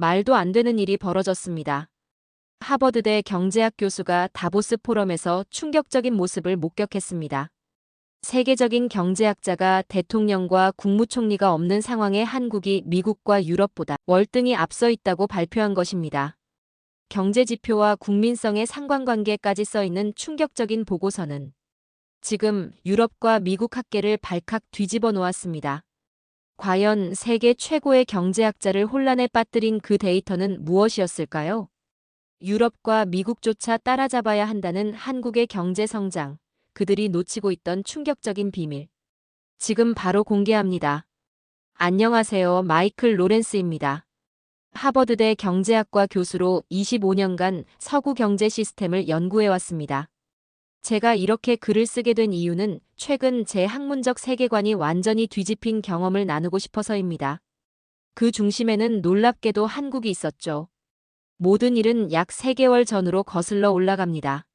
말도 안 되는 일이 벌어졌습니다. 하버드대 경제학 교수가 다보스 포럼에서 충격적인 모습을 목격했습니다. 세계적인 경제학자가 대통령과 국무총리가 없는 상황에 한국이 미국과 유럽보다 월등히 앞서 있다고 발표한 것입니다. 경제지표와 국민성의 상관관계까지 써있는 충격적인 보고서는 지금 유럽과 미국 학계를 발칵 뒤집어 놓았습니다. 과연 세계 최고의 경제학자를 혼란에 빠뜨린 그 데이터는 무엇이었을까요? 유럽과 미국조차 따라잡아야 한다는 한국의 경제 성장, 그들이 놓치고 있던 충격적인 비밀. 지금 바로 공개합니다. 안녕하세요. 마이클 로렌스입니다. 하버드대 경제학과 교수로 25년간 서구 경제 시스템을 연구해왔습니다. 제가 이렇게 글을 쓰게 된 이유는 최근 제 학문적 세계관이 완전히 뒤집힌 경험을 나누고 싶어서입니다. 그 중심에는 놀랍게도 한국이 있었죠. 모든 일은 약 3개월 전으로 거슬러 올라갑니다.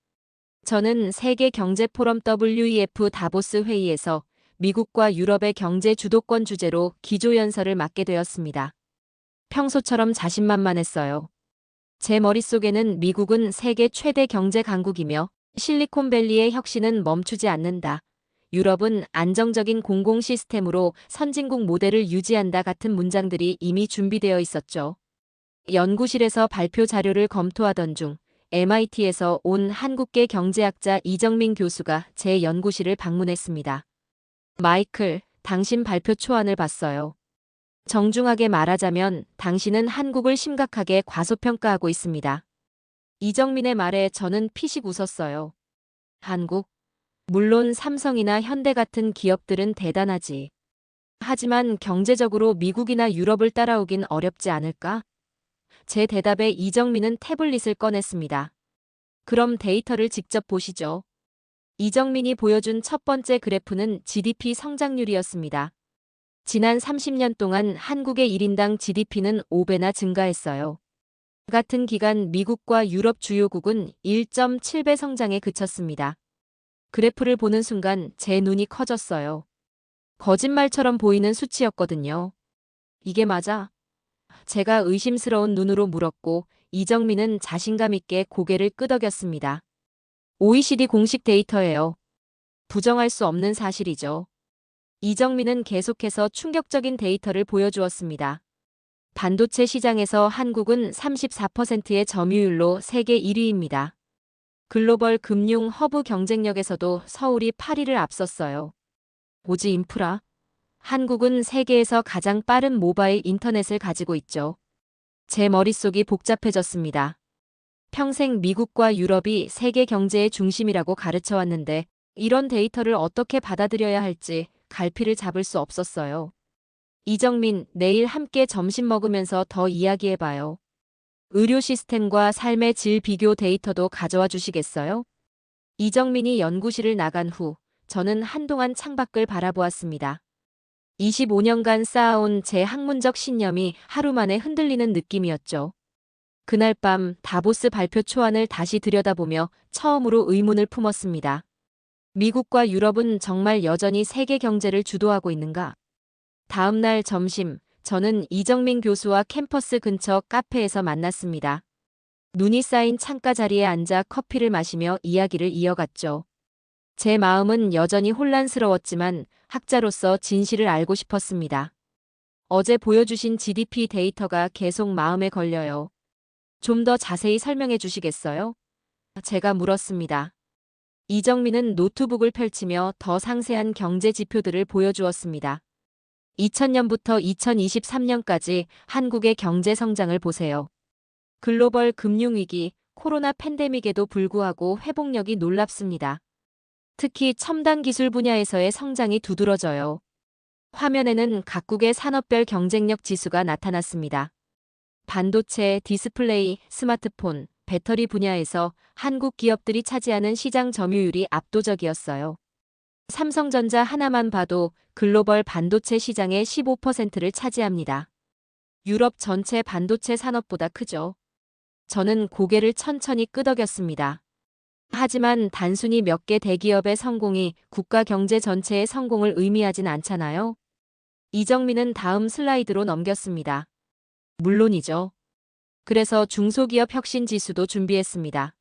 저는 세계경제포럼 WEF 다보스 회의에서 미국과 유럽의 경제 주도권 주제로 기조연설을 맡게 되었습니다. 평소처럼 자신만만했어요. 제 머릿속에는 미국은 세계 최대 경제 강국이며 실리콘밸리의 혁신은 멈추지 않는다. 유럽은 안정적인 공공 시스템으로 선진국 모델을 유지한다 같은 문장들이 이미 준비되어 있었죠. 연구실에서 발표 자료를 검토하던 중 MIT에서 온 한국계 경제학자 이정민 교수가 제 연구실을 방문했습니다. 마이클, 당신 발표 초안을 봤어요. 정중하게 말하자면 당신은 한국을 심각하게 과소평가하고 있습니다. 이정민의 말에 저는 피식 웃었어요. 한국? 물론 삼성이나 현대 같은 기업들은 대단하지. 하지만 경제적으로 미국이나 유럽을 따라오긴 어렵지 않을까? 제 대답에 이정민은 태블릿을 꺼냈습니다. 그럼 데이터를 직접 보시죠. 이정민이 보여준 첫 번째 그래프는 GDP 성장률이었습니다. 지난 30년 동안 한국의 1인당 GDP는 5배나 증가했어요. 같은 기간 미국과 유럽 주요국은 1.7배 성장에 그쳤습니다. 그래프를 보는 순간 제 눈이 커졌어요. 거짓말처럼 보이는 수치였거든요. 이게 맞아? 제가 의심스러운 눈으로 물었고 이정민은 자신감 있게 고개를 끄덕였습니다. OECD 공식 데이터예요. 부정할 수 없는 사실이죠. 이정민은 계속해서 충격적인 데이터를 보여주었습니다. 반도체 시장에서 한국은 34%의 점유율로 세계 1위입니다. 글로벌 금융 허브 경쟁력에서도 서울이 8위를 앞섰어요. 오지 인프라. 한국은 세계에서 가장 빠른 모바일 인터넷을 가지고 있죠. 제 머릿속이 복잡해졌습니다. 평생 미국과 유럽이 세계 경제의 중심이라고 가르쳐왔는데 이런 데이터를 어떻게 받아들여야 할지 갈피를 잡을 수 없었어요. 이정민, 내일 함께 점심 먹으면서 더 이야기해봐요. 의료 시스템과 삶의 질 비교 데이터도 가져와 주시겠어요? 이정민이 연구실을 나간 후 저는 한동안 창밖을 바라보았습니다. 25년간 쌓아온 제 학문적 신념이 하루 만에 흔들리는 느낌이었죠. 그날 밤 다보스 발표 초안을 다시 들여다보며 처음으로 의문을 품었습니다. 미국과 유럽은 정말 여전히 세계 경제를 주도하고 있는가? 다음 날 점심, 저는 이정민 교수와 캠퍼스 근처 카페에서 만났습니다. 눈이 쌓인 창가 자리에 앉아 커피를 마시며 이야기를 이어갔죠. 제 마음은 여전히 혼란스러웠지만 학자로서 진실을 알고 싶었습니다. 어제 보여주신 GDP 데이터가 계속 마음에 걸려요. 좀 더 자세히 설명해 주시겠어요? 제가 물었습니다. 이정민은 노트북을 펼치며 더 상세한 경제 지표들을 보여주었습니다. 2000년부터 2023년까지 한국의 경제 성장을 보세요. 글로벌 금융위기, 코로나 팬데믹에도 불구하고 회복력이 놀랍습니다. 특히 첨단 기술 분야에서의 성장이 두드러져요. 화면에는 각국의 산업별 경쟁력 지수가 나타났습니다. 반도체, 디스플레이, 스마트폰, 배터리 분야에서 한국 기업들이 차지하는 시장 점유율이 압도적이었어요. 삼성전자 하나만 봐도 글로벌 반도체 시장의 15%를 차지합니다. 유럽 전체 반도체 산업보다 크죠. 저는 고개를 천천히 끄덕였습니다. 하지만 단순히 몇 개 대기업의 성공이 국가 경제 전체의 성공을 의미하진 않잖아요. 이정민은 다음 슬라이드로 넘겼습니다. 물론이죠. 그래서 중소기업 혁신 지수도 준비했습니다.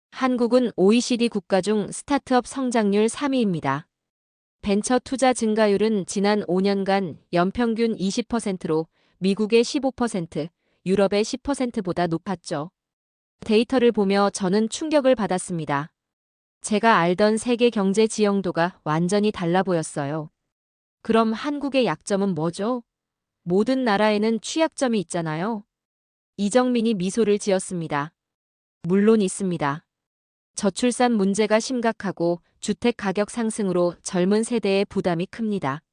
한국은 OECD 국가 중 스타트업 성장률 3위입니다. 벤처 투자 증가율은 지난 5년간 연평균 20%로 미국의 15%, 유럽의 10%보다 높았죠. 데이터를 보며 저는 충격을 받았습니다. 제가 알던 세계 경제 지형도가 완전히 달라 보였어요. 그럼 한국의 약점은 뭐죠? 모든 나라에는 취약점이 있잖아요. 이정민이 미소를 지었습니다. 물론 있습니다. 저출산 문제가 심각하고 주택 가격 상승으로 젊은 세대의 부담이 큽니다.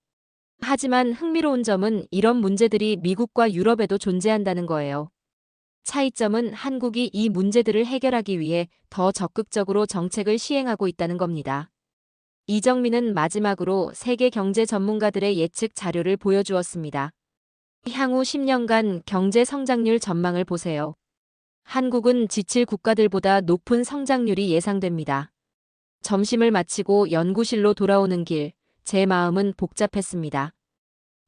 하지만 흥미로운 점은 이런 문제들이 미국과 유럽에도 존재한다는 거예요. 차이점은 한국이 이 문제들을 해결하기 위해 더 적극적으로 정책을 시행하고 있다는 겁니다. 이정민은 마지막으로 세계 경제 전문가들의 예측 자료를 보여주었습니다. 향후 10년간 경제 성장률 전망을 보세요. 한국은 지칠 국가들보다 높은 성장률이 예상됩니다. 점심을 마치고 연구실로 돌아오는 길, 제 마음은 복잡했습니다.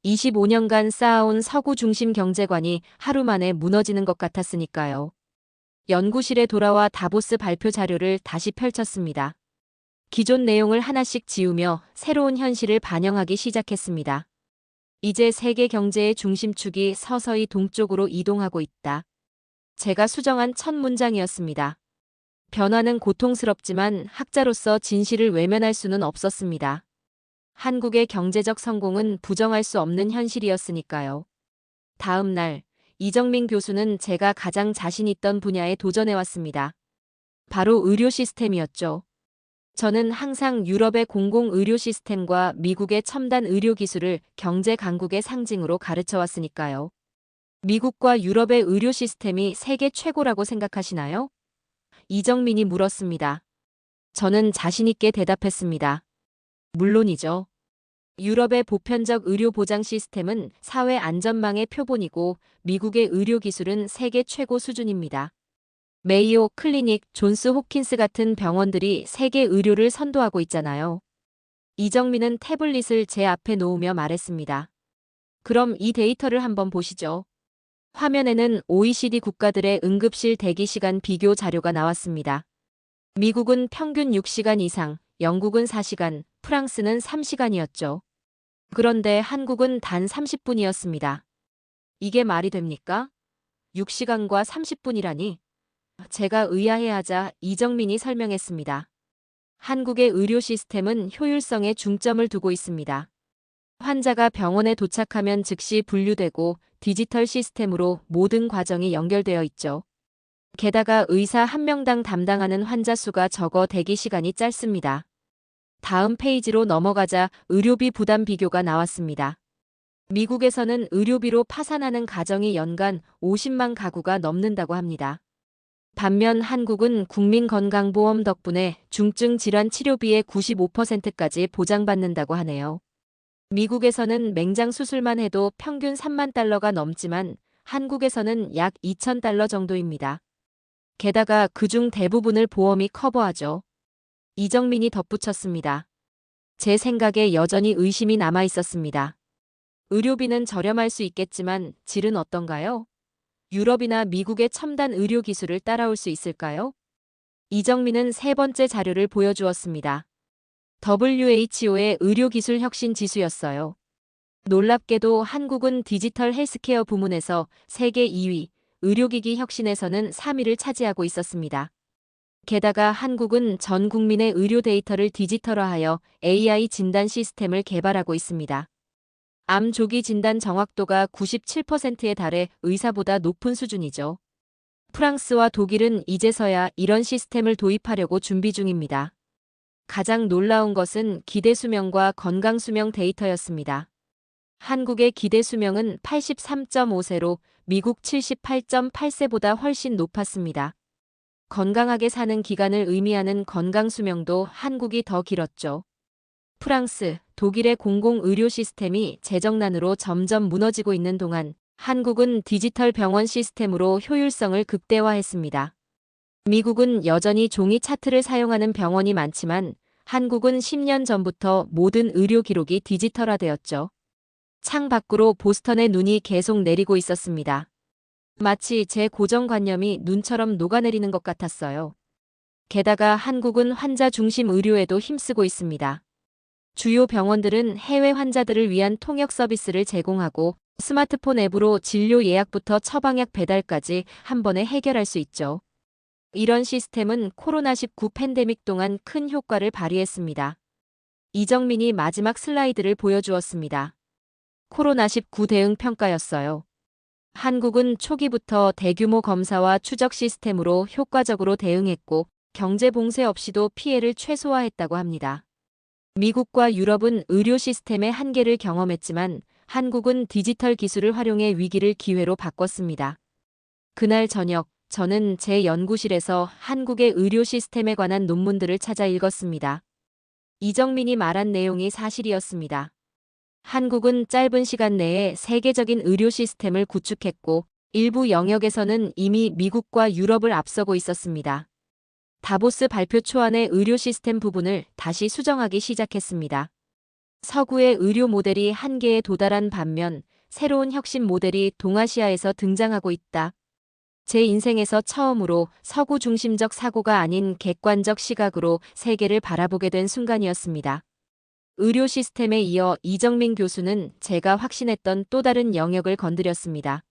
25년간 쌓아온 서구 중심 경제관이 하루 만에 무너지는 것 같았으니까요. 연구실에 돌아와 다보스 발표 자료를 다시 펼쳤습니다. 기존 내용을 하나씩 지우며 새로운 현실을 반영하기 시작했습니다. 이제 세계 경제의 중심축이 서서히 동쪽으로 이동하고 있다. 제가 수정한 첫 문장이었습니다. 변화는 고통스럽지만 학자로서 진실을 외면할 수는 없었습니다. 한국의 경제적 성공은 부정할 수 없는 현실이었으니까요. 다음 날, 이정민 교수는 제가 가장 자신 있던 분야에 도전해왔습니다. 바로 의료 시스템이었죠. 저는 항상 유럽의 공공의료 시스템과 미국의 첨단 의료 기술을 경제 강국의 상징으로 가르쳐왔으니까요. 미국과 유럽의 의료 시스템이 세계 최고라고 생각하시나요? 이정민이 물었습니다. 저는 자신 있게 대답했습니다. 물론이죠. 유럽의 보편적 의료 보장 시스템은 사회 안전망의 표본이고 미국의 의료 기술은 세계 최고 수준입니다. 메이오 클리닉, 존스 홉킨스 같은 병원들이 세계 의료를 선도하고 있잖아요. 이정민은 태블릿을 제 앞에 놓으며 말했습니다. 그럼 이 데이터를 한번 보시죠. 화면에는 OECD 국가들의 응급실 대기 시간 비교 자료가 나왔습니다. 미국은 평균 6시간 이상, 영국은 4시간, 프랑스는 3시간이었죠. 그런데 한국은 단 30분이었습니다. 이게 말이 됩니까? 6시간과 30분이라니? 제가 의아해하자 이정민이 설명했습니다. 한국의 의료 시스템은 효율성에 중점을 두고 있습니다. 환자가 병원에 도착하면 즉시 분류되고 디지털 시스템으로 모든 과정이 연결되어 있죠. 게다가 의사 한 명당 담당하는 환자 수가 적어 대기 시간이 짧습니다. 다음 페이지로 넘어가자 의료비 부담 비교가 나왔습니다. 미국에서는 의료비로 파산하는 가정이 연간 50만 가구가 넘는다고 합니다. 반면 한국은 국민건강보험 덕분에 중증 질환 치료비의 95%까지 보장받는다고 하네요. 미국에서는 맹장 수술만 해도 평균 3만 달러가 넘지만 한국에서는 약 2천 달러 정도입니다. 게다가 그중 대부분을 보험이 커버하죠. 이정민이 덧붙였습니다. 제 생각에 여전히 의심이 남아 있었습니다. 의료비는 저렴할 수 있겠지만 질은 어떤가요? 유럽이나 미국의 첨단 의료 기술을 따라올 수 있을까요? 이정민은 세 번째 자료를 보여주었습니다. WHO의 의료기술 혁신 지수였어요. 놀랍게도 한국은 디지털 헬스케어 부문에서 세계 2위, 의료기기 혁신에서는 3위를 차지하고 있었습니다. 게다가 한국은 전 국민의 의료 데이터를 디지털화하여 AI 진단 시스템을 개발하고 있습니다. 암 조기 진단 정확도가 97%에 달해 의사보다 높은 수준이죠. 프랑스와 독일은 이제서야 이런 시스템을 도입하려고 준비 중입니다. 가장 놀라운 것은 기대 수명과 건강 수명 데이터였습니다. 한국의 기대 수명은 83.5세로 미국 78.8세보다 훨씬 높았습니다. 건강하게 사는 기간을 의미하는 건강 수명도 한국이 더 길었죠. 프랑스, 독일의 공공의료 시스템이 재정난으로 점점 무너지고 있는 동안 한국은 디지털 병원 시스템으로 효율성을 극대화했습니다. 미국은 여전히 종이 차트를 사용하는 병원이 많지만 한국은 10년 전부터 모든 의료 기록이 디지털화되었죠. 창 밖으로 보스턴의 눈이 계속 내리고 있었습니다. 마치 제 고정관념이 눈처럼 녹아내리는 것 같았어요. 게다가 한국은 환자 중심 의료에도 힘쓰고 있습니다. 주요 병원들은 해외 환자들을 위한 통역 서비스를 제공하고 스마트폰 앱으로 진료 예약부터 처방약 배달까지 한 번에 해결할 수 있죠. 이런 시스템은 코로나19 팬데믹 동안 큰 효과를 발휘했습니다. 이정민이 마지막 슬라이드를 보여주었습니다. 코로나19 대응 평가였어요. 한국은 초기부터 대규모 검사와 추적 시스템으로 효과적으로 대응했고 경제 봉쇄 없이도 피해를 최소화했다고 합니다. 미국과 유럽은 의료 시스템의 한계를 경험했지만 한국은 디지털 기술을 활용해 위기를 기회로 바꿨습니다. 그날 저녁, 저는 제 연구실에서 한국의 의료 시스템에 관한 논문들을 찾아 읽었습니다. 이정민이 말한 내용이 사실이었습니다. 한국은 짧은 시간 내에 세계적인 의료 시스템을 구축했고 일부 영역에서는 이미 미국과 유럽을 앞서고 있었습니다. 다보스 발표 초안의 의료 시스템 부분을 다시 수정하기 시작했습니다. 서구의 의료 모델이 한계에 도달한 반면 새로운 혁신 모델이 동아시아에서 등장하고 있다. 제 인생에서 처음으로 서구 중심적 사고가 아닌 객관적 시각으로 세계를 바라보게 된 순간이었습니다. 의료 시스템에 이어 이정민 교수는 제가 확신했던 또 다른 영역을 건드렸습니다.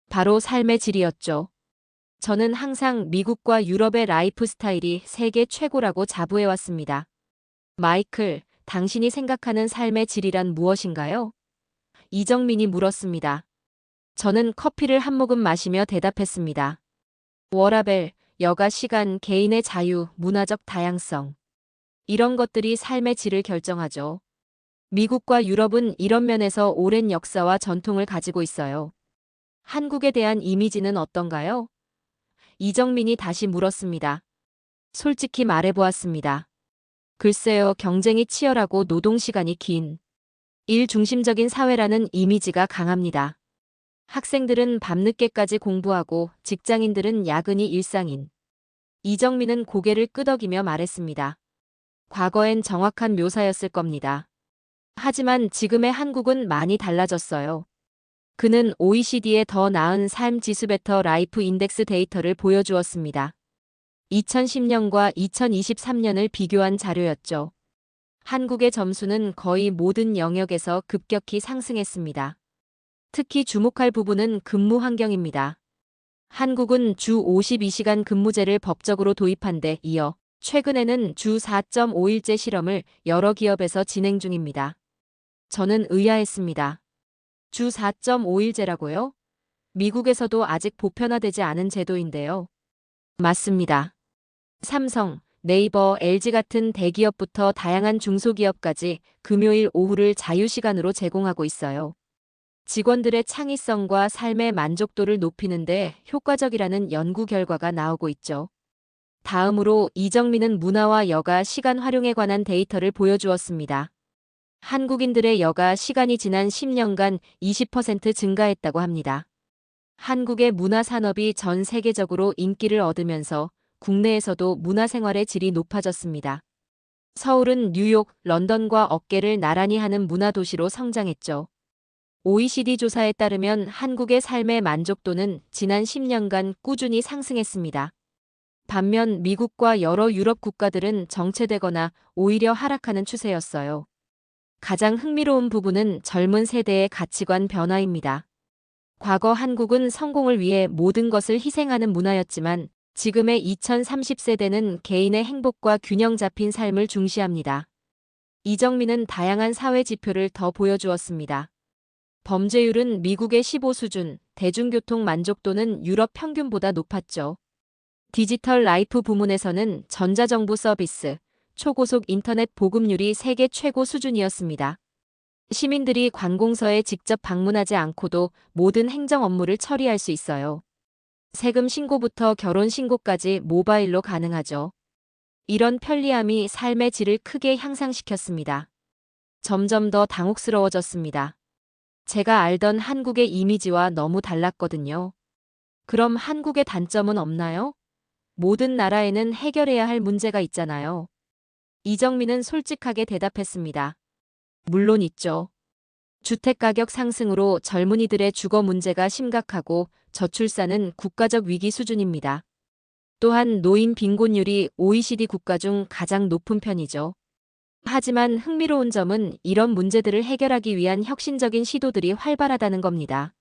바로 삶의 질이었죠. 저는 항상 미국과 유럽의 라이프 스타일이 세계 최고라고 자부해왔습니다. 마이클, 당신이 생각하는 삶의 질이란 무엇인가요? 이정민이 물었습니다. 저는 커피를 한 모금 마시며 대답했습니다. 워라밸, 여가 시간, 개인의 자유, 문화적 다양성. 이런 것들이 삶의 질을 결정하죠. 미국과 유럽은 이런 면에서 오랜 역사와 전통을 가지고 있어요. 한국에 대한 이미지는 어떤가요? 이정민이 다시 물었습니다. 솔직히 말해보았습니다. 글쎄요, 경쟁이 치열하고 노동시간이 긴 일 중심적인 사회라는 이미지가 강합니다. 학생들은 밤늦게까지 공부하고 직장인들은 야근이 일상인. 이정민은 고개를 끄덕이며 말했습니다. 과거엔 정확한 묘사였을 겁니다. 하지만 지금의 한국은 많이 달라졌어요. 그는 OECD의 더 나은 삶 지수 베터 라이프 인덱스 데이터를 보여주었습니다. 2010년과 2023년을 비교한 자료였죠. 한국의 점수는 거의 모든 영역에서 급격히 상승했습니다. 특히 주목할 부분은 근무 환경입니다. 한국은 주 52시간 근무제를 법적으로 도입한 데 이어 최근에는 주 4.5일제 실험을 여러 기업에서 진행 중입니다. 저는 의아했습니다. 주 4.5일제라고요? 미국에서도 아직 보편화되지 않은 제도인데요. 맞습니다. 삼성, 네이버, LG 같은 대기업부터 다양한 중소기업까지 금요일 오후를 자유시간으로 제공하고 있어요. 직원들의 창의성과 삶의 만족도를 높이는 데 효과적이라는 연구 결과가 나오고 있죠. 다음으로 이정민은 문화와 여가 시간 활용에 관한 데이터를 보여주었습니다. 한국인들의 여가 시간이 지난 10년간 20% 증가했다고 합니다. 한국의 문화산업이 전 세계적으로 인기를 얻으면서 국내에서도 문화생활의 질이 높아졌습니다. 서울은 뉴욕, 런던과 어깨를 나란히 하는 문화도시로 성장했죠. OECD 조사에 따르면 한국의 삶의 만족도는 지난 10년간 꾸준히 상승했습니다. 반면 미국과 여러 유럽 국가들은 정체되거나 오히려 하락하는 추세였어요. 가장 흥미로운 부분은 젊은 세대의 가치관 변화입니다. 과거 한국은 성공을 위해 모든 것을 희생하는 문화였지만 지금의 2030세대는 개인의 행복과 균형 잡힌 삶을 중시합니다. 이정민은 다양한 사회 지표를 더 보여주었습니다. 범죄율은 미국의 15 수준, 대중교통 만족도는 유럽 평균보다 높았죠. 디지털 라이프 부문에서는 전자정부 서비스, 초고속 인터넷 보급률이 세계 최고 수준이었습니다. 시민들이 관공서에 직접 방문하지 않고도 모든 행정 업무를 처리할 수 있어요. 세금 신고부터 결혼 신고까지 모바일로 가능하죠. 이런 편리함이 삶의 질을 크게 향상시켰습니다. 점점 더 당혹스러워졌습니다. 제가 알던 한국의 이미지와 너무 달랐거든요. 그럼 한국의 단점은 없나요? 모든 나라에는 해결해야 할 문제가 있잖아요. 이정민은 솔직하게 대답했습니다. 물론 있죠. 주택가격 상승으로 젊은이들의 주거 문제가 심각하고 저출산은 국가적 위기 수준입니다. 또한 노인 빈곤율이 OECD 국가 중 가장 높은 편이죠. 하지만 흥미로운 점은 이런 문제들을 해결하기 위한 혁신적인 시도들이 활발하다는 겁니다.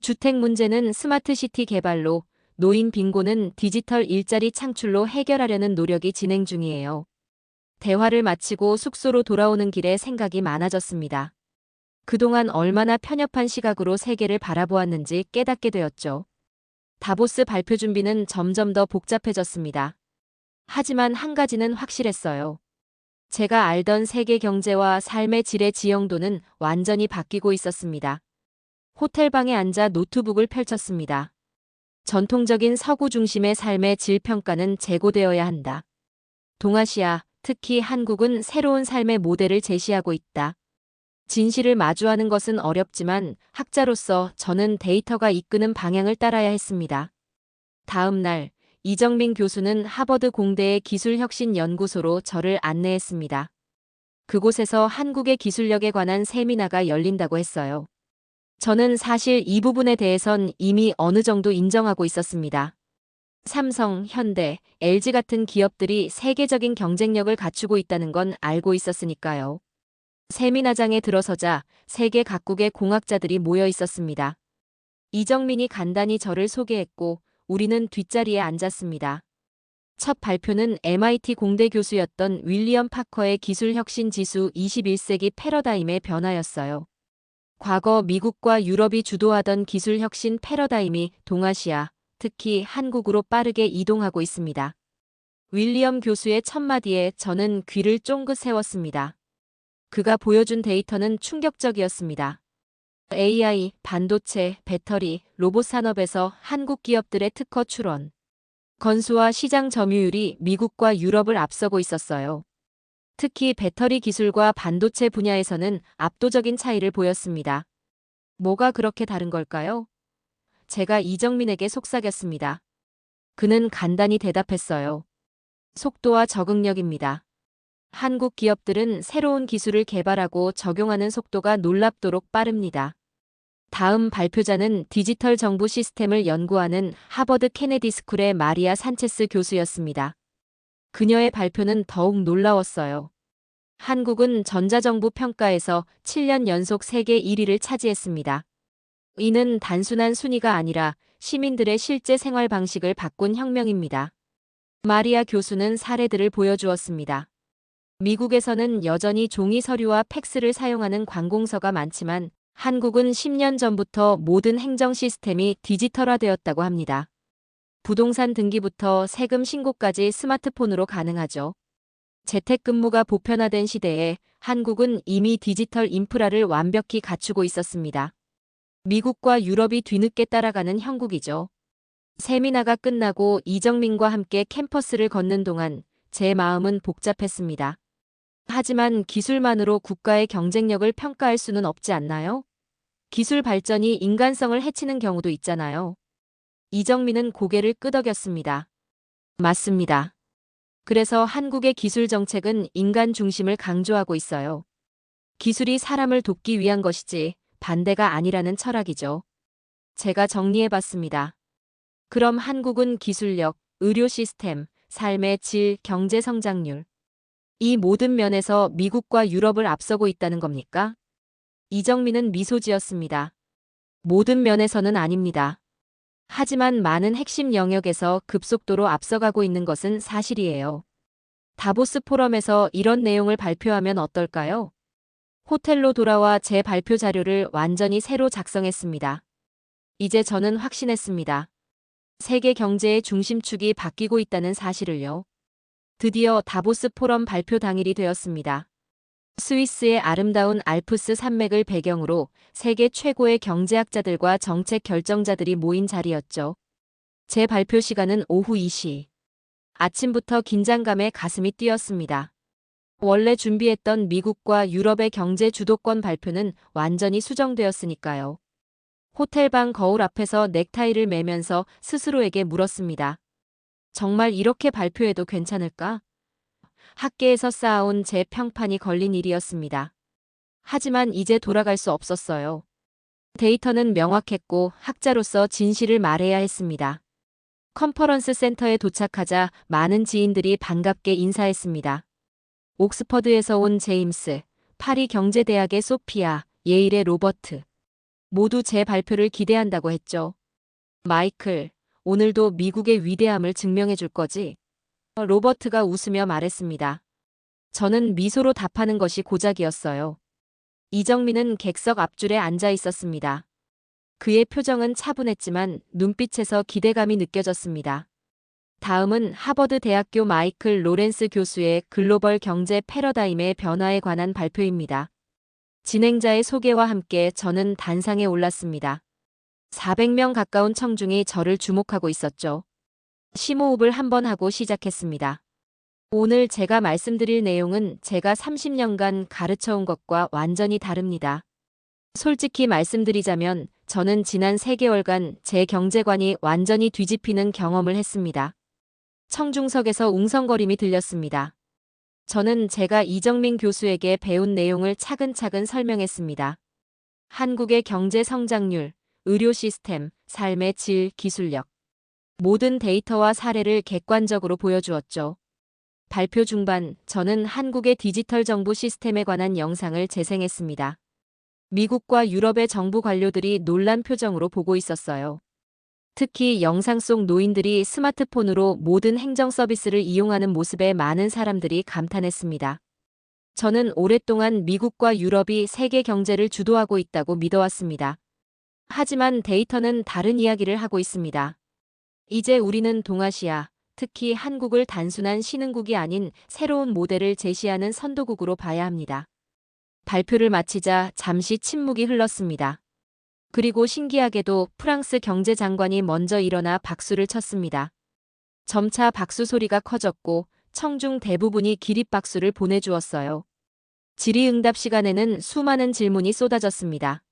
주택 문제는 스마트시티 개발로, 노인 빈곤은 디지털 일자리 창출로 해결하려는 노력이 진행 중이에요. 대화를 마치고 숙소로 돌아오는 길에 생각이 많아졌습니다. 그동안 얼마나 편협한 시각으로 세계를 바라보았는지 깨닫게 되었죠. 다보스 발표 준비는 점점 더 복잡해졌습니다. 하지만 한 가지는 확실했어요. 제가 알던 세계 경제와 삶의 질의 지형도는 완전히 바뀌고 있었습니다. 호텔방에 앉아 노트북을 펼쳤습니다. 전통적인 서구 중심의 삶의 질 평가는 재고되어야 한다. 동아시아, 특히 한국은 새로운 삶의 모델을 제시하고 있다. 진실을 마주하는 것은 어렵지만 학자로서 저는 데이터가 이끄는 방향을 따라야 했습니다. 다음 날, 이정민 교수는 하버드 공대의 기술혁신연구소로 저를 안내했습니다. 그곳에서 한국의 기술력에 관한 세미나가 열린다고 했어요. 저는 사실 이 부분에 대해선 이미 어느 정도 인정하고 있었습니다. 삼성, 현대, LG 같은 기업들이 세계적인 경쟁력을 갖추고 있다는 건 알고 있었으니까요. 세미나장에 들어서자 세계 각국의 공학자들이 모여 있었습니다. 이정민이 간단히 저를 소개했고 우리는 뒷자리에 앉았습니다. 첫 발표는 MIT 공대 교수였던 윌리엄 파커의 기술혁신 지수 21세기 패러다임의 변화였어요. 과거 미국과 유럽이 주도하던 기술혁신 패러다임이 동아시아, 특히 한국으로 빠르게 이동하고 있습니다. 윌리엄 교수의 첫마디에 저는 귀를 쫑긋 세웠습니다. 그가 보여준 데이터는 충격적이었습니다. AI, 반도체, 배터리, 로봇 산업에서 한국 기업들의 특허 출원, 건수와 시장 점유율이 미국과 유럽을 앞서고 있었어요. 특히 배터리 기술과 반도체 분야에서는 압도적인 차이를 보였습니다. 뭐가 그렇게 다른 걸까요? 제가 이정민에게 속삭였습니다. 그는 간단히 대답했어요. 속도와 적응력입니다. 한국 기업들은 새로운 기술을 개발하고 적용하는 속도가 놀랍도록 빠릅니다. 다음 발표자는 디지털 정부 시스템을 연구하는 하버드 케네디 스쿨의 마리아 산체스 교수였습니다. 그녀의 발표는 더욱 놀라웠어요. 한국은 전자정부 평가에서 7년 연속 세계 1위를 차지했습니다. 이는 단순한 순위가 아니라 시민들의 실제 생활 방식을 바꾼 혁명입니다. 마리아 교수는 사례들을 보여주었습니다. 미국에서는 여전히 종이 서류와 팩스를 사용하는 관공서가 많지만 한국은 10년 전부터 모든 행정 시스템이 디지털화되었다고 합니다. 부동산 등기부터 세금 신고까지 스마트폰으로 가능하죠. 재택근무가 보편화된 시대에 한국은 이미 디지털 인프라를 완벽히 갖추고 있었습니다. 미국과 유럽이 뒤늦게 따라가는 형국이죠. 세미나가 끝나고 이정민과 함께 캠퍼스를 걷는 동안 제 마음은 복잡했습니다. 하지만 기술만으로 국가의 경쟁력을 평가할 수는 없지 않나요? 기술 발전이 인간성을 해치는 경우도 있잖아요. 이정민은 고개를 끄덕였습니다. 맞습니다. 그래서 한국의 기술 정책은 인간 중심을 강조하고 있어요. 기술이 사람을 돕기 위한 것이지 반대가 아니라는 철학이죠. 제가 정리해봤습니다. 그럼 한국은 기술력, 의료 시스템, 삶의 질, 경제 성장률, 이 모든 면에서 미국과 유럽을 앞서고 있다는 겁니까? 이정민은 미소 지었습니다. 모든 면에서는 아닙니다. 하지만 많은 핵심 영역에서 급속도로 앞서가고 있는 것은 사실이에요. 다보스 포럼에서 이런 내용을 발표하면 어떨까요? 호텔로 돌아와 제 발표 자료를 완전히 새로 작성했습니다. 이제 저는 확신했습니다. 세계 경제의 중심축이 바뀌고 있다는 사실을요. 드디어 다보스 포럼 발표 당일이 되었습니다. 스위스의 아름다운 알프스 산맥을 배경으로 세계 최고의 경제학자들과 정책 결정자들이 모인 자리였죠. 제 발표 시간은 오후 2시. 아침부터 긴장감에 가슴이 뛰었습니다. 원래 준비했던 미국과 유럽의 경제 주도권 발표는 완전히 수정되었으니까요. 호텔방 거울 앞에서 넥타이를 매면서 스스로에게 물었습니다. 정말 이렇게 발표해도 괜찮을까? 학계에서 쌓아온 제 평판이 걸린 일이었습니다. 하지만 이제 돌아갈 수 없었어요. 데이터는 명확했고 학자로서 진실을 말해야 했습니다. 컨퍼런스 센터에 도착하자 많은 지인들이 반갑게 인사했습니다. 옥스퍼드에서 온 제임스, 파리 경제대학의 소피아, 예일의 로버트. 모두 제 발표를 기대한다고 했죠. 마이클, 오늘도 미국의 위대함을 증명해 줄 거지? 로버트가 웃으며 말했습니다. 저는 미소로 답하는 것이 고작이었어요. 이정민은 객석 앞줄에 앉아 있었습니다. 그의 표정은 차분했지만 눈빛에서 기대감이 느껴졌습니다. 다음은 하버드 대학교 마이클 로렌스 교수의 글로벌 경제 패러다임의 변화에 관한 발표입니다. 진행자의 소개와 함께 저는 단상에 올랐습니다. 400명 가까운 청중이 저를 주목하고 있었죠. 심호흡을 한번 하고 시작했습니다. 오늘 제가 말씀드릴 내용은 제가 30년간 가르쳐온 것과 완전히 다릅니다. 솔직히 말씀드리자면 저는 지난 3개월간 제 경제관이 완전히 뒤집히는 경험을 했습니다. 청중석에서 웅성거림이 들렸습니다. 저는 제가 이정민 교수에게 배운 내용을 차근차근 설명했습니다. 한국의 경제 성장률, 의료 시스템, 삶의 질, 기술력. 모든 데이터와 사례를 객관적으로 보여주었죠. 발표 중반, 저는 한국의 디지털 정부 시스템에 관한 영상을 재생했습니다. 미국과 유럽의 정부 관료들이 놀란 표정으로 보고 있었어요. 특히 영상 속 노인들이 스마트폰으로 모든 행정 서비스를 이용하는 모습에 많은 사람들이 감탄했습니다. 저는 오랫동안 미국과 유럽이 세계 경제를 주도하고 있다고 믿어왔습니다. 하지만 데이터는 다른 이야기를 하고 있습니다. 이제 우리는 동아시아, 특히 한국을 단순한 신흥국이 아닌 새로운 모델을 제시하는 선도국으로 봐야 합니다. 발표를 마치자 잠시 침묵이 흘렀습니다. 그리고 신기하게도 프랑스 경제장관이 먼저 일어나 박수를 쳤습니다. 점차 박수 소리가 커졌고 청중 대부분이 기립박수를 보내주었어요. 질의응답 시간에는 수많은 질문이 쏟아졌습니다.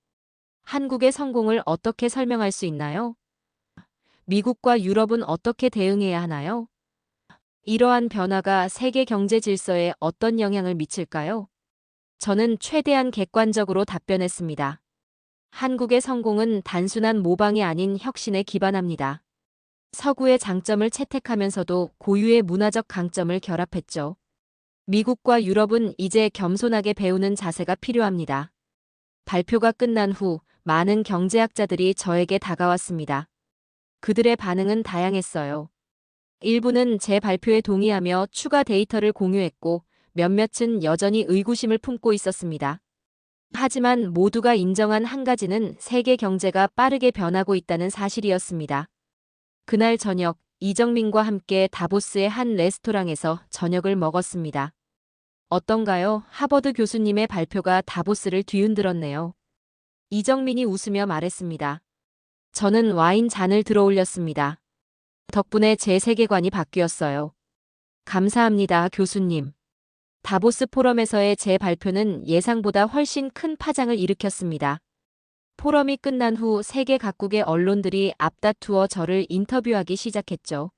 한국의 성공을 어떻게 설명할 수 있나요? 미국과 유럽은 어떻게 대응해야 하나요? 이러한 변화가 세계 경제 질서에 어떤 영향을 미칠까요? 저는 최대한 객관적으로 답변했습니다. 한국의 성공은 단순한 모방이 아닌 혁신에 기반합니다. 서구의 장점을 채택하면서도 고유의 문화적 강점을 결합했죠. 미국과 유럽은 이제 겸손하게 배우는 자세가 필요합니다. 발표가 끝난 후 많은 경제학자들이 저에게 다가왔습니다. 그들의 반응은 다양했어요. 일부는 제 발표에 동의하며 추가 데이터를 공유했고 몇몇은 여전히 의구심을 품고 있었습니다. 하지만 모두가 인정한 한 가지는 세계 경제가 빠르게 변하고 있다는 사실이었습니다. 그날 저녁, 이정민과 함께 다보스의 한 레스토랑에서 저녁을 먹었습니다. 어떤가요? 하버드 교수님의 발표가 다보스를 뒤흔들었네요. 이정민이 웃으며 말했습니다. 저는 와인 잔을 들어 올렸습니다. 덕분에 제 세계관이 바뀌었어요. 감사합니다, 교수님. 다보스 포럼에서의 제 발표는 예상보다 훨씬 큰 파장을 일으켰습니다. 포럼이 끝난 후 세계 각국의 언론들이 앞다투어 저를 인터뷰하기 시작했죠.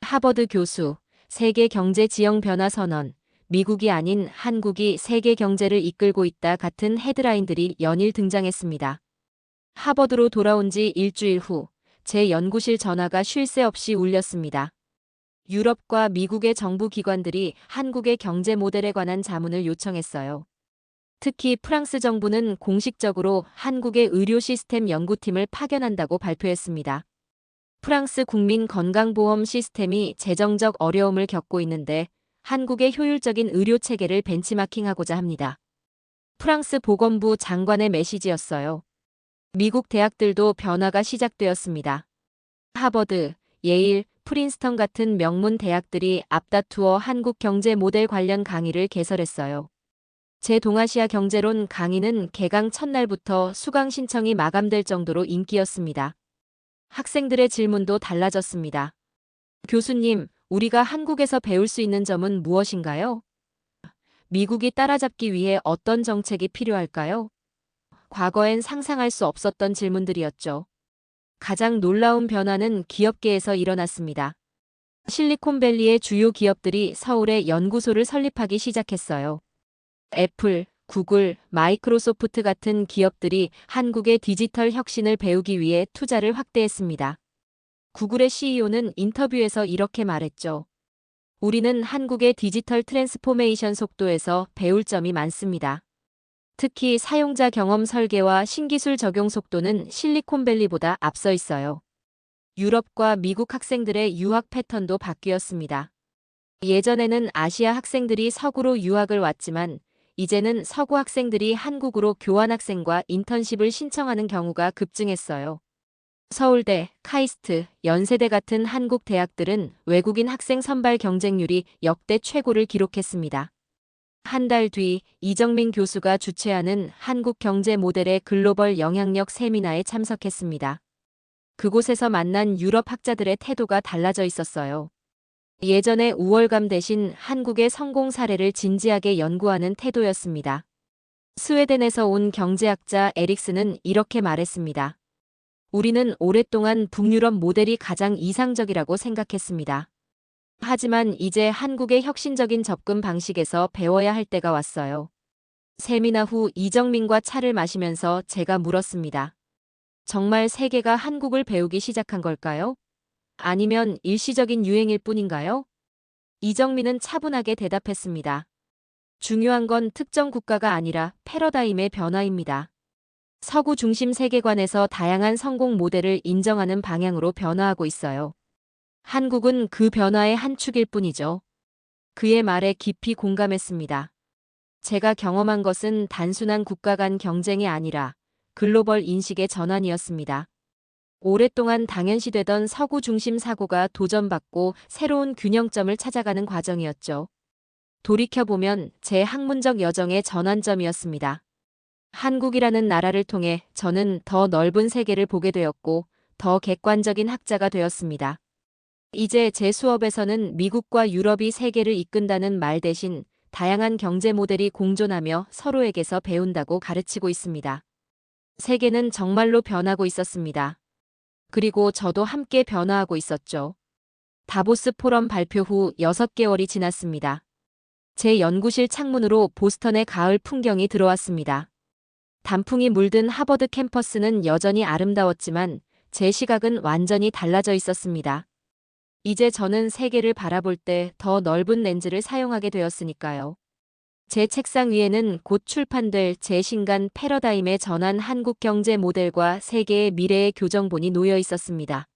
하버드 교수, 세계 경제 지형 변화 선언, 미국이 아닌 한국이 세계 경제를 이끌고 있다 같은 헤드라인들이 연일 등장했습니다. 하버드로 돌아온 지 일주일 후, 제 연구실 전화가 쉴 새 없이 울렸습니다. 유럽과 미국의 정부 기관들이 한국의 경제 모델에 관한 자문을 요청했어요. 특히 프랑스 정부는 공식적으로 한국의 의료 시스템 연구팀을 파견한다고 발표했습니다. 프랑스 국민 건강보험 시스템이 재정적 어려움을 겪고 있는데 한국의 효율적인 의료 체계를 벤치마킹하고자 합니다. 프랑스 보건부 장관의 메시지였어요. 미국 대학들도 변화가 시작되었습니다. 하버드, 예일, 프린스턴 같은 명문 대학들이 앞다투어 한국 경제 모델 관련 강의를 개설했어요. 제 동아시아 경제론 강의는 개강 첫날부터 수강 신청이 마감될 정도로 인기였습니다. 학생들의 질문도 달라졌습니다. 교수님, 우리가 한국에서 배울 수 있는 점은 무엇인가요? 미국이 따라잡기 위해 어떤 정책이 필요할까요? 과거엔 상상할 수 없었던 질문들이었죠. 가장 놀라운 변화는 기업계에서 일어났습니다. 실리콘밸리의 주요 기업들이 서울에 연구소를 설립하기 시작했어요. 애플, 구글, 마이크로소프트 같은 기업들이 한국의 디지털 혁신을 배우기 위해 투자를 확대했습니다. 구글의 CEO는 인터뷰에서 이렇게 말했죠. 우리는 한국의 디지털 트랜스포메이션 속도에서 배울 점이 많습니다. 특히 사용자 경험 설계와 신기술 적용 속도는 실리콘밸리보다 앞서 있어요. 유럽과 미국 학생들의 유학 패턴도 바뀌었습니다. 예전에는 아시아 학생들이 서구로 유학을 왔지만 이제는 서구 학생들이 한국으로 교환학생과 인턴십을 신청하는 경우가 급증했어요. 서울대, 카이스트, 연세대 같은 한국 대학들은 외국인 학생 선발 경쟁률이 역대 최고를 기록했습니다. 한 달 뒤 이정민 교수가 주최하는 한국 경제 모델의 글로벌 영향력 세미나에 참석했습니다. 그곳에서 만난 유럽 학자들의 태도가 달라져 있었어요. 예전의 우월감 대신 한국의 성공 사례를 진지하게 연구하는 태도였습니다. 스웨덴에서 온 경제학자 에릭스는 이렇게 말했습니다. 우리는 오랫동안 북유럽 모델이 가장 이상적이라고 생각했습니다. 하지만 이제 한국의 혁신적인 접근 방식에서 배워야 할 때가 왔어요. 세미나 후 이정민과 차를 마시면서 제가 물었습니다. 정말 세계가 한국을 배우기 시작한 걸까요? 아니면 일시적인 유행일 뿐인가요? 이정민은 차분하게 대답했습니다. 중요한 건 특정 국가가 아니라 패러다임의 변화입니다. 서구 중심 세계관에서 다양한 성공 모델을 인정하는 방향으로 변화하고 있어요. 한국은 그 변화의 한 축일 뿐이죠. 그의 말에 깊이 공감했습니다. 제가 경험한 것은 단순한 국가 간 경쟁이 아니라 글로벌 인식의 전환이었습니다. 오랫동안 당연시되던 서구 중심 사고가 도전받고 새로운 균형점을 찾아가는 과정이었죠. 돌이켜보면 제 학문적 여정의 전환점이었습니다. 한국이라는 나라를 통해 저는 더 넓은 세계를 보게 되었고 더 객관적인 학자가 되었습니다. 이제 제 수업에서는 미국과 유럽이 세계를 이끈다는 말 대신 다양한 경제 모델이 공존하며 서로에게서 배운다고 가르치고 있습니다. 세계는 정말로 변하고 있었습니다. 그리고 저도 함께 변화하고 있었죠. 다보스 포럼 발표 후 6개월이 지났습니다. 제 연구실 창문으로 보스턴의 가을 풍경이 들어왔습니다. 단풍이 물든 하버드 캠퍼스는 여전히 아름다웠지만 제 시각은 완전히 달라져 있었습니다. 이제 저는 세계를 바라볼 때 더 넓은 렌즈를 사용하게 되었으니까요. 제 책상 위에는 곧 출판될 제 신간 패러다임의 전환 한국 경제 모델과 세계의 미래의 교정본이 놓여 있었습니다.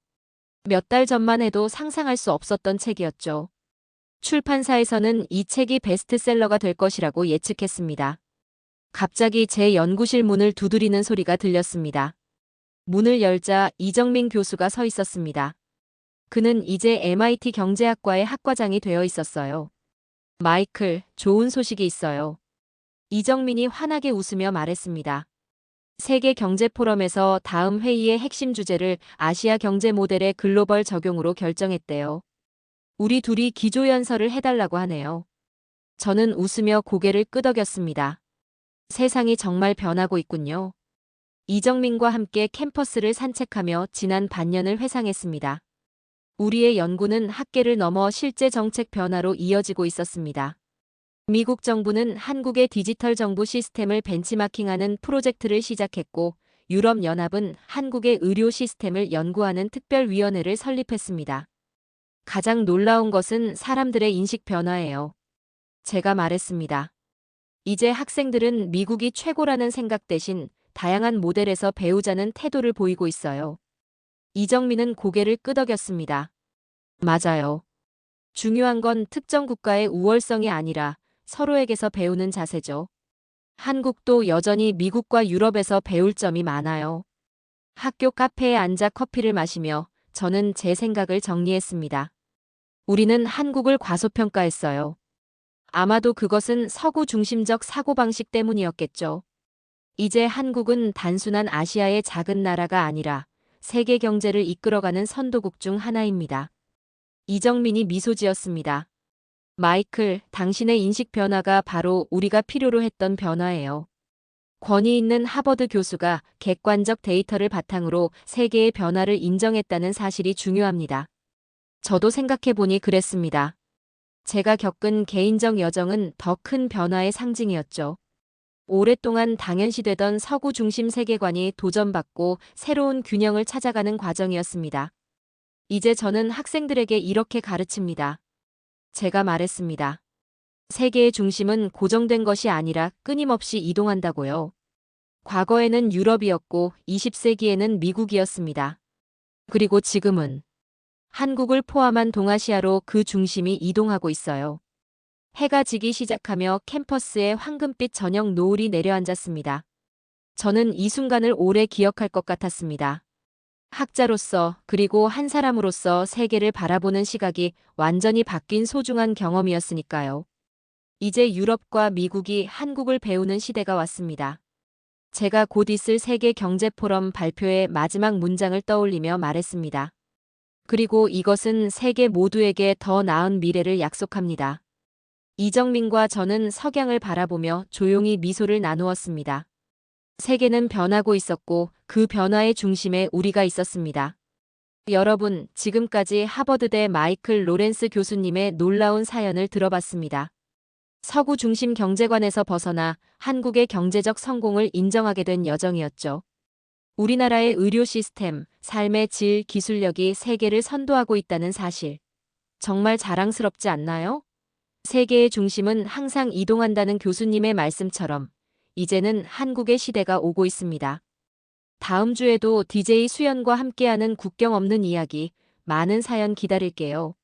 몇 달 전만 해도 상상할 수 없었던 책이었죠. 출판사에서는 이 책이 베스트셀러가 될 것이라고 예측했습니다. 갑자기 제 연구실 문을 두드리는 소리가 들렸습니다. 문을 열자 이정민 교수가 서 있었습니다. 그는 이제 MIT 경제학과의 학과장이 되어 있었어요. 마이클, 좋은 소식이 있어요. 이정민이 환하게 웃으며 말했습니다. 세계 경제 포럼에서 다음 회의의 핵심 주제를 아시아 경제 모델의 글로벌 적용으로 결정했대요. 우리 둘이 기조연설을 해달라고 하네요. 저는 웃으며 고개를 끄덕였습니다. 세상이 정말 변하고 있군요. 이정민과 함께 캠퍼스를 산책하며 지난 반년을 회상했습니다. 우리의 연구는 학계를 넘어 실제 정책 변화로 이어지고 있었습니다. 미국 정부는 한국의 디지털 정부 시스템을 벤치마킹하는 프로젝트를 시작했고 유럽연합은 한국의 의료 시스템을 연구하는 특별위원회를 설립했습니다. 가장 놀라운 것은 사람들의 인식 변화예요. 제가 말했습니다. 이제 학생들은 미국이 최고라는 생각 대신 다양한 모델에서 배우자는 태도를 보이고 있어요. 이정민은 고개를 끄덕였습니다. 맞아요. 중요한 건 특정 국가의 우월성이 아니라 서로에게서 배우는 자세죠. 한국도 여전히 미국과 유럽에서 배울 점이 많아요. 학교 카페에 앉아 커피를 마시며 저는 제 생각을 정리했습니다. 우리는 한국을 과소평가했어요. 아마도 그것은 서구 중심적 사고방식 때문이었겠죠. 이제 한국은 단순한 아시아의 작은 나라가 아니라 세계 경제를 이끌어가는 선도국 중 하나입니다. 이정민이 미소 지었습니다. 마이클, 당신의 인식 변화가 바로 우리가 필요로 했던 변화예요. 권위 있는 하버드 교수가 객관적 데이터를 바탕으로 세계의 변화를 인정했다는 사실이 중요합니다. 저도 생각해보니 그랬습니다. 제가 겪은 개인적 여정은 더 큰 변화의 상징이었죠. 오랫동안 당연시되던 서구 중심 세계관이 도전받고 새로운 균형을 찾아가는 과정이었습니다. 이제 저는 학생들에게 이렇게 가르칩니다. 제가 말했습니다. 세계의 중심은 고정된 것이 아니라 끊임없이 이동한다고요. 과거에는 유럽이었고 20세기에는 미국이었습니다. 그리고 지금은 한국을 포함한 동아시아로 그 중심이 이동하고 있어요. 해가 지기 시작하며 캠퍼스에 황금빛 저녁 노을이 내려앉았습니다. 저는 이 순간을 오래 기억할 것 같았습니다. 학자로서 그리고 한 사람으로서 세계를 바라보는 시각이 완전히 바뀐 소중한 경험이었으니까요. 이제 유럽과 미국이 한국을 배우는 시대가 왔습니다. 제가 곧 있을 세계 경제 포럼 발표의 마지막 문장을 떠올리며 말했습니다. 그리고 이것은 세계 모두에게 더 나은 미래를 약속합니다. 이정민과 저는 석양을 바라보며 조용히 미소를 나누었습니다. 세계는 변하고 있었고 그 변화의 중심에 우리가 있었습니다. 여러분, 지금까지 하버드대 마이클 로렌스 교수님의 놀라운 사연을 들어봤습니다. 서구 중심 경제관에서 벗어나 한국의 경제적 성공을 인정하게 된 여정이었죠. 우리나라의 의료 시스템, 삶의 질, 기술력이 세계를 선도하고 있다는 사실. 정말 자랑스럽지 않나요? 세계의 중심은 항상 이동한다는 교수님의 말씀처럼 이제는 한국의 시대가 오고 있습니다. 다음 주에도 DJ 수연과 함께하는 국경 없는 이야기, 많은 사연 기다릴게요.